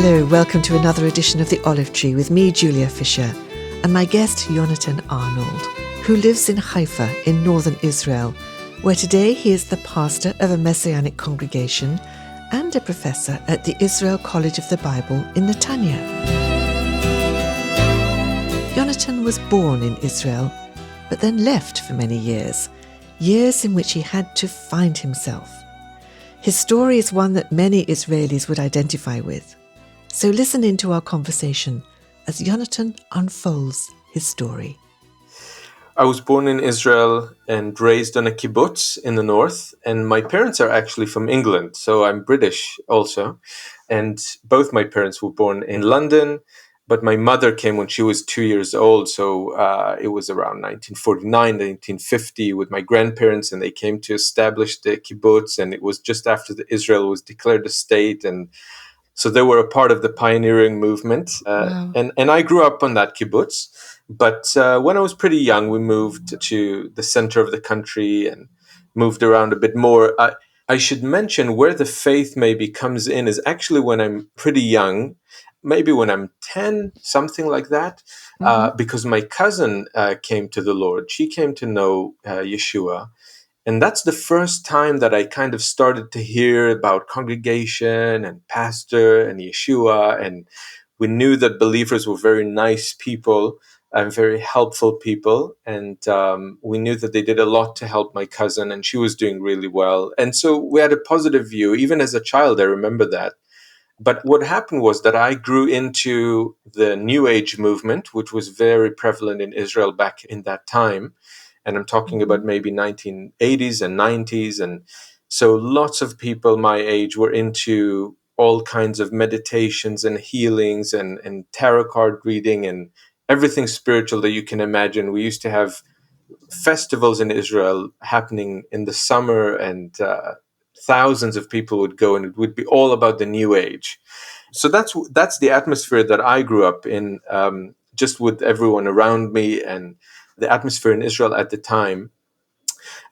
Hello, welcome to another edition of The Olive Tree with me, Julia Fisher, and my guest, Yonatan Arnold, who lives in Haifa in northern Israel, where today he is the pastor of a Messianic congregation and a professor at the Israel College of the Bible in Netanya. Yonatan was born in Israel, but then left for many years in which he had to find himself. His story is one that many Israelis would identify with. So listen into our conversation as Yonatan unfolds his story. I was born in Israel and raised on a kibbutz in the north, and my parents are actually from England, so I'm British also. And both my parents were born in London, but my mother came when she was 2 years old, so it was around 1949, 1950 with my grandparents, and they came to establish the kibbutz, and it was just after Israel was declared a state, and so they were a part of the pioneering movement. Wow. And I grew up on that kibbutz. But when I was pretty young, we moved to the center of the country and moved around a bit more. I should mention where the faith maybe comes in is actually when I'm pretty young, maybe when I'm 10, something like that, because my cousin came to the Lord. She came to know Yeshua. And that's the first time that I kind of started to hear about congregation and pastor and Yeshua. And we knew that believers were very nice people and very helpful people. And we knew that they did a lot to help my cousin, and she was doing really well. And so we had a positive view. Even as a child, I remember that. But what happened was that I grew into the New Age movement, which was very prevalent in Israel back in that time. And I'm talking about maybe 1980s and 90s. And so lots of people my age were into all kinds of meditations and healings and tarot card reading and everything spiritual that you can imagine. We used to have festivals in Israel happening in the summer, and thousands of people would go, and it would be all about the New Age. So that's the atmosphere that I grew up in, just with everyone around me and the atmosphere in Israel at the time.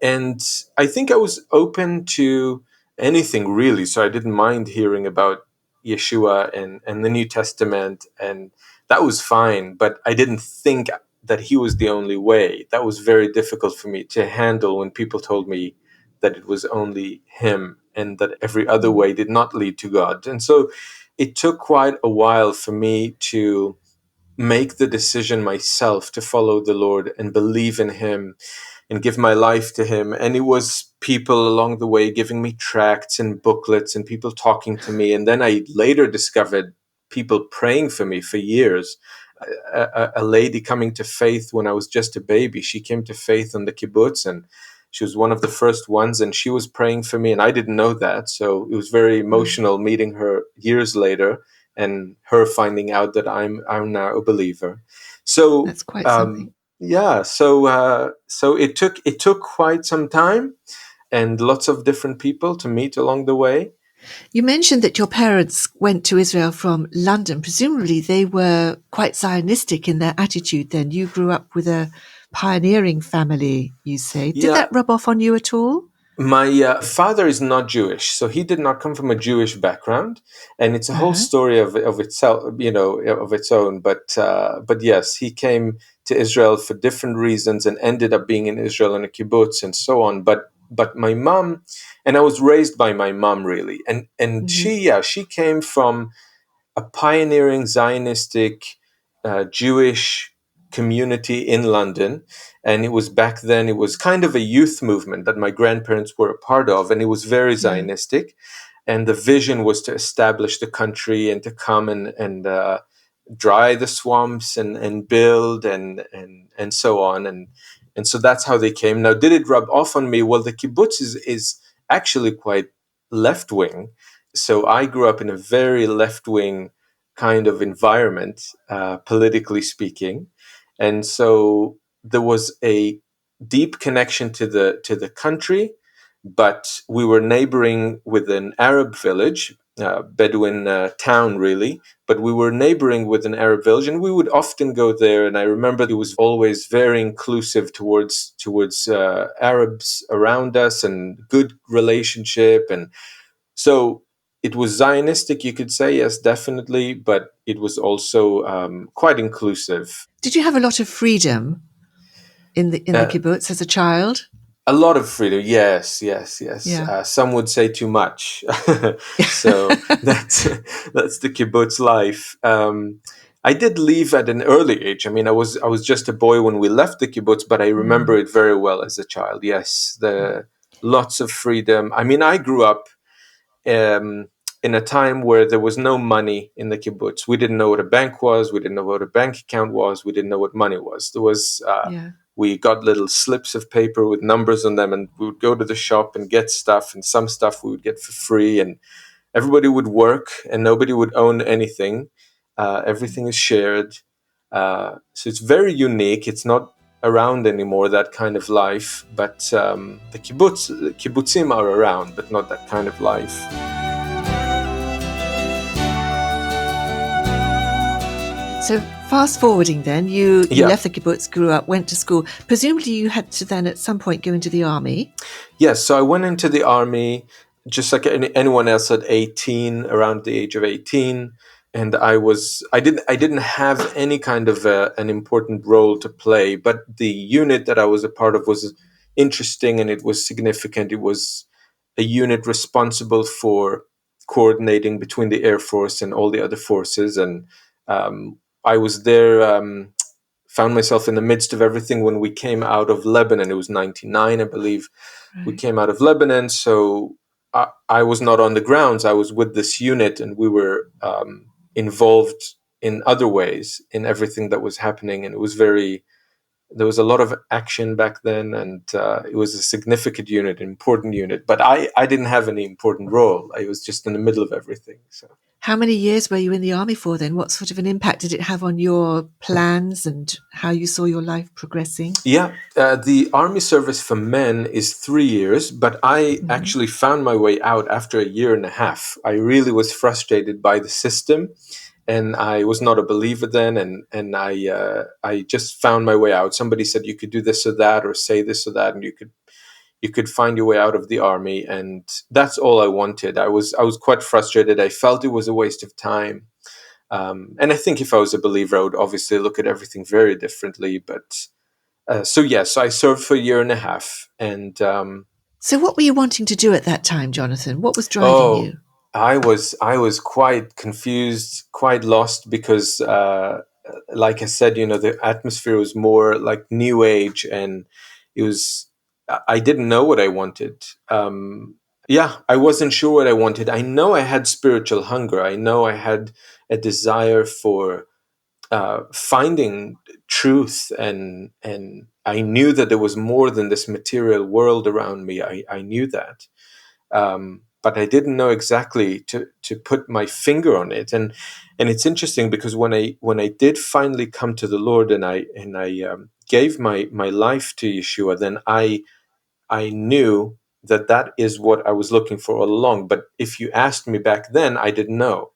And I think I was open to anything really. So I didn't mind hearing about Yeshua and the New Testament, and that was fine. But I didn't think that he was the only way. That was very difficult for me to handle when people told me that it was only him and that every other way did not lead to God. And so it took quite a while for me to make the decision myself to follow the Lord and believe in him and give my life to him. And it was people along the way giving me tracts and booklets and people talking to me. And then I later discovered people praying for me for years. A lady coming to faith when I was just a baby. She came to faith on the kibbutz, and she was one of the first ones, and she was praying for me, and I didn't know that. So it was very emotional meeting her years later and her finding out that I'm now a believer. So That's quite something. yeah. So it took quite some time and lots of different people to meet along the way. You mentioned that your parents went to Israel from London. Presumably they were quite Zionistic in their attitude then. You grew up with a pioneering family, you say. Did that rub off on you at all? My father is not Jewish, so he did not come from a Jewish background, and it's a whole story of itself, of its own. But yes, he came to Israel for different reasons and ended up being in Israel in a kibbutz and so on. But my mom, and I was raised by my mom really, and she came from a pioneering Zionistic Jewish community in London. And it was back then, it was kind of a youth movement that my grandparents were a part of. And it was very Zionistic. And the vision was to establish the country and to come and dry the swamps and build and so on. And so that's how they came. Now, did it rub off on me? Well, the kibbutz is actually quite left-wing. So I grew up in a very left-wing kind of environment, politically speaking. And so there was a deep connection to the country, but we were neighboring with an Arab village, Bedouin town really, but we were neighboring with an Arab village, and we would often go there. And I remember it was always very inclusive towards Arabs around us, and good relationship. And so it was Zionistic, you could say, yes, definitely, but it was also quite inclusive. Did you have a lot of freedom in the Uh, kibbutz as a child? a lot of freedom, yes, yes, yes. Yeah. Some would say too much. So that's the kibbutz life. I did leave at an early age. I mean, I was just a boy when we left the kibbutz, but I remember Mm, it very well as a child. Yes, the lots of freedom. I mean, I grew up um, in a time where there was no money in the kibbutz. We didn't know what a bank was. We didn't know what a bank account was. We didn't know what money was. There was yeah. we got little slips of paper with numbers on them, and we would go to the shop and get stuff. And some stuff we would get for free, and everybody would work, and nobody would own anything. Everything is shared, so it's very unique. It's not around anymore, that kind of life. But the kibbutzim are around, but not that kind of life. So fast forwarding then, you Yeah. left the kibbutz, grew up, went to school. Presumably you had to then at some point go into the army. Yes, so I went into the army just like anyone else at 18, around the age of 18, and I didn't have any kind of an important role to play, but the unit that I was a part of was interesting and it was significant. It was a unit responsible for coordinating between the Air Force and all the other forces, and I was there. Found myself in the midst of everything when we came out of Lebanon. It was 99, I believe. We Right. came out of Lebanon, so I was not on the grounds. I was with this unit, and we were involved in other ways in everything that was happening. And it was there was a lot of action back then, and it was a significant unit, an important unit. But I didn't have any important role. I was just in the middle of everything. So. How many years were you in the army for then? What sort of an impact did it have on your plans and how you saw your life progressing? Yeah, the army service for men is 3 years, but I Hmm. actually found my way out after a year and a half. I really was frustrated by the system, and I was not a believer then, and I just found my way out. Somebody said you could do this or that, or say this or that, and you could find your way out of the army, and that's all I wanted. I was quite frustrated. I felt it was a waste of time, and I think if I was a believer, I would obviously look at everything very differently, but. So yes, I served for a year and a half, and So what were you wanting to do at that time, Jonathan? What was driving oh, you? I was quite confused, quite lost because, like I said, the atmosphere was more like New Age, and it was. I didn't know what I wanted. Yeah, I wasn't sure what I wanted. I know I had spiritual hunger. I know I had a desire for finding truth, and I knew that there was more than this material world around me. I knew that, but I didn't know exactly to put my finger on it. And it's interesting because when I did finally come to the Lord, and I gave my life to Yeshua, then I knew that is what I was looking for all along. But if you asked me back then, I didn't know.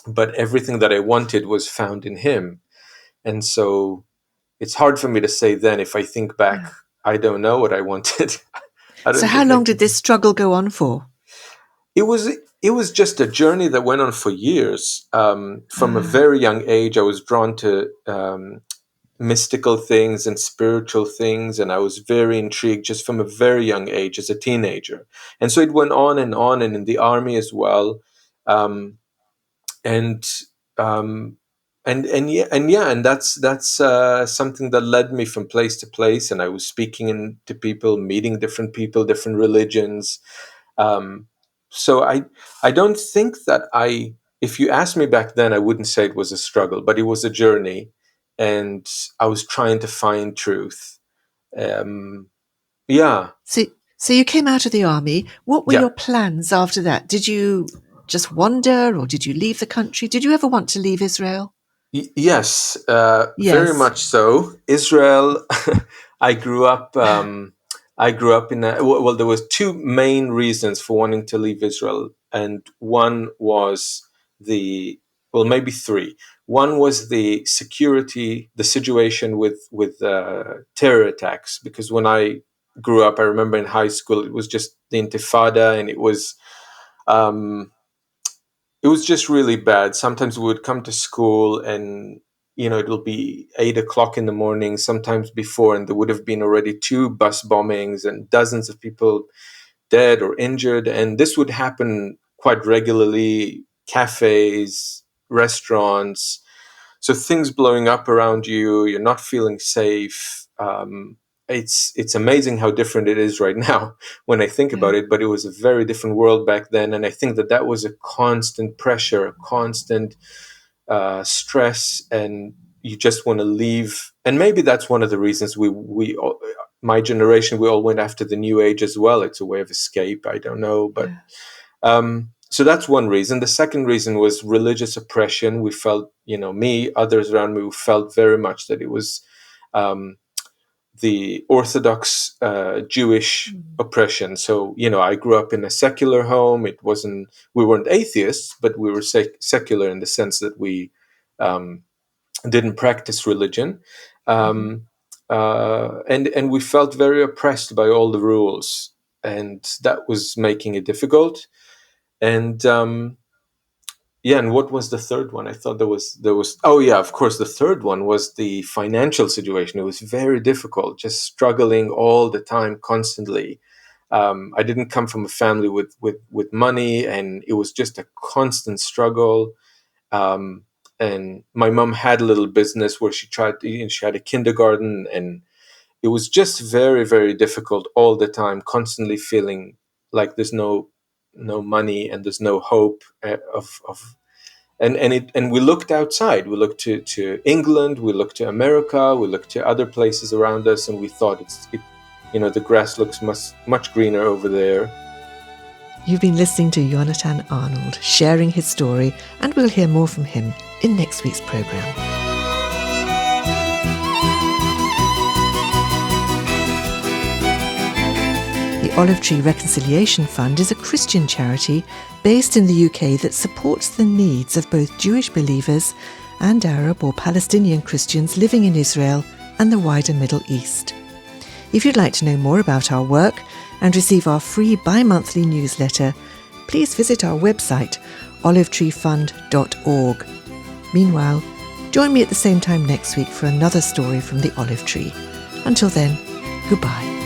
But everything that I wanted was found in Him. And so it's hard for me to say then. If I think back, Yeah. I don't know what I wanted. I So don't how think I long did can. this struggle go on for? It was just a journey that went on for years. From a Ah, very young age, I was drawn to mystical things and spiritual things, and I was very intrigued just from a very young age as a teenager. And so it went on, and in the army as well. Um, and um, and that's something that led me from place to place, and I was speaking to people, meeting different people, different religions. um, so I don't think that if you asked me back then, I wouldn't say it was a struggle, but it was a journey, and I was trying to find truth. um, yeah. so so you came out of the army. What were Yeah. your plans after that? Did you just wander or did you leave the country? Did you ever want to leave Israel? Yes, very Yes. much so. Israel. I grew up. I grew up in. Well, there was two main reasons for wanting to leave Israel, and one was the. Well, maybe three. One was the security, the situation with terror attacks. Because when I grew up, I remember in high school, it was just the Intifada, and it was. it was just really bad. Sometimes we would come to school and, it'll be 8 o'clock in the morning, sometimes before, and there would have been already 2 bus bombings and dozens of people dead or injured. And this would happen quite regularly, cafes, restaurants. So things blowing up around you, you're not feeling safe. It's amazing how different it is right now when I think about it, but it was a very different world back then. And I think that was a constant pressure, a constant stress, and you just want to leave. And maybe that's one of the reasons we my generation, we all went after the new age as well. It's a way of escape. I don't know, but so that's one reason. The second reason was religious oppression. We felt, me, others around me, felt very much that it was the Orthodox Jewish oppression. So, I grew up in a secular home. We weren't atheists, but we were secular in the sense that we didn't practice religion. And we felt very oppressed by all the rules, and that was making it difficult. And and what was the third one? I thought there was. Oh yeah, of course, the third one was the financial situation. It was very difficult, just struggling all the time, constantly. I didn't come from a family with money, and it was just a constant struggle. And my mom had a little business where she had a kindergarten, and it was just very, very difficult all the time, constantly feeling like there's no money and there's no hope and we looked outside. We looked to England, we looked to America, we looked to other places around us, and we thought the grass looks much greener over there. You've been listening to Yonatan Arnold sharing his story, and we'll hear more from him in next week's programme. The Olive Tree Reconciliation Fund is a Christian charity based in the UK that supports the needs of both Jewish believers and Arab or Palestinian Christians living in Israel and the wider Middle East. If you'd like to know more about our work and receive our free bi-monthly newsletter, please visit our website, olivetreefund.org. Meanwhile, join me at the same time next week for another story from the Olive Tree. Until then, goodbye.